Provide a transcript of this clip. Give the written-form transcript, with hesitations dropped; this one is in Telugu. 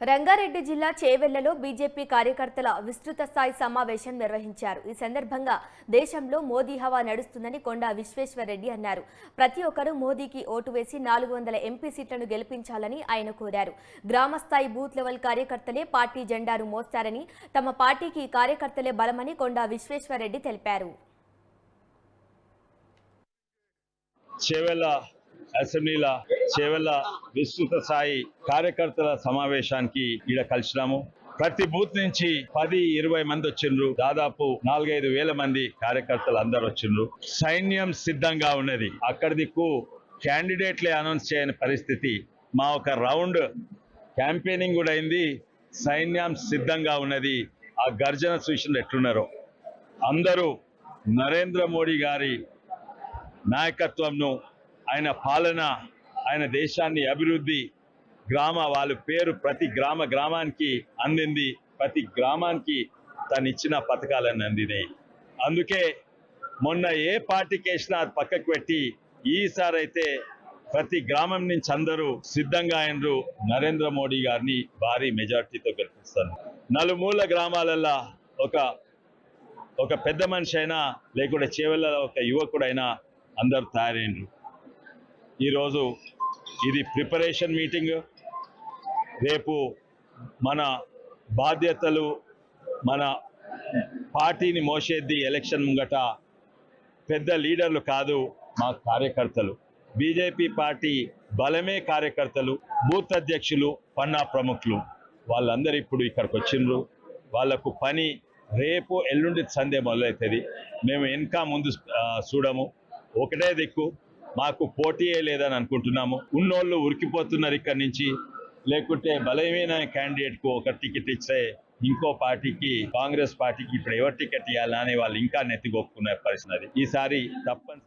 రంగారెడ్డి జిల్లా చేవెళ్లలో బీజేపీ కార్యకర్తల విస్తృత స్థాయి సమావేశం నిర్వహించారు. ఈ సందర్భంగా దేశంలో మోదీ హవా నడుస్తుందని కొండా విశ్వేశ్వరరెడ్డి అన్నారు. ప్రతి ఒక్కరూ మోదీకి ఓటు వేసి 400 ఎంపీ సీట్లను గెలిపించాలని ఆయన కోరారు. గ్రామస్థాయి బూత్ లెవెల్ కార్యకర్తలే పార్టీ జెండాను మోస్తారని, తమ పార్టీకి కార్యకర్తలే బలమని కొండా విశ్వేశ్వరరెడ్డి తెలిపారు. అసెంబ్లీల చేవెళ్ల విస్తృత స్థాయి కార్యకర్తల సమావేశానికి ఇక్కడ కలిసినాము. ప్రతి బూత్ నుంచి 10-20 మంది వచ్చిండ్రు. దాదాపు 4-5 వేల మంది కార్యకర్తలు అందరు వచ్చిండ్రు. సైన్యం సిద్ధంగా ఉన్నది. అక్కడి దిక్కు క్యాండిడేట్లే అనౌన్స్ చేయని పరిస్థితి. మా ఒక రౌండ్ క్యాంపెయినింగ్ కూడా అయింది. సైన్యం సిద్ధంగా ఉన్నది. ఆ గర్జన చూసిన ఎట్లున్నారో అందరూ నరేంద్ర మోడీ గారి నాయకత్వంను, ఆయన పాలన, ఆయన దేశాన్ని అభివృద్ధి, వాళ్ళ పేరు ప్రతి గ్రామానికి అందింది. ప్రతి గ్రామానికి తను ఇచ్చిన పథకాలను అందినాయి. అందుకే మొన్న ఏ పార్టీకి వేసినా అది పక్కకు పెట్టి ఈసారి అయితే ప్రతి గ్రామం నుంచి అందరూ సిద్ధంగా అయినరు. నరేంద్ర మోడీ గారిని భారీ మెజార్టీతో గెలిపిస్తారు. నలుమూల గ్రామాలల్లో ఒక పెద్ద మనిషి అయినా లేకుంటే చేవెళ్ళలో ఒక యువకుడైనా అందరూ తయారైనరు. ఈరోజు ఇది ప్రిపరేషన్ మీటింగ్. రేపు మన బాధ్యతలు, మన పార్టీని మోసేది ఎలక్షన్ ముంగట పెద్ద లీడర్లు కాదు, మా కార్యకర్తలు. బీజేపీ పార్టీ బలమే కార్యకర్తలు, బూత్ అధ్యక్షులు, పన్నా ప్రముఖులు వాళ్ళందరూ ఇప్పుడు ఇక్కడికి వచ్చిండ్రు. వాళ్లకు పని రేపు ఎల్లుండి సందే మొదలవుతుంది. మేము వెనక ముందు చూడము. ఒకటే దిక్కు, మాకు పోటీయే లేదని అనుకుంటున్నాము. ఉన్నోళ్ళు ఉరికిపోతున్నారు ఇక్కడి నుంచి. లేకుంటే బలమైన క్యాండిడేట్కు ఒక టికెట్ ఇచ్చే ఇంకో పార్టీకి, కాంగ్రెస్ పార్టీకి ఇప్పుడు ఎవరు టికెట్ ఇవ్వాలని వాళ్ళు ఇంకా నెత్తిగొక్కునే పరిస్థితి. ఈసారి తప్పని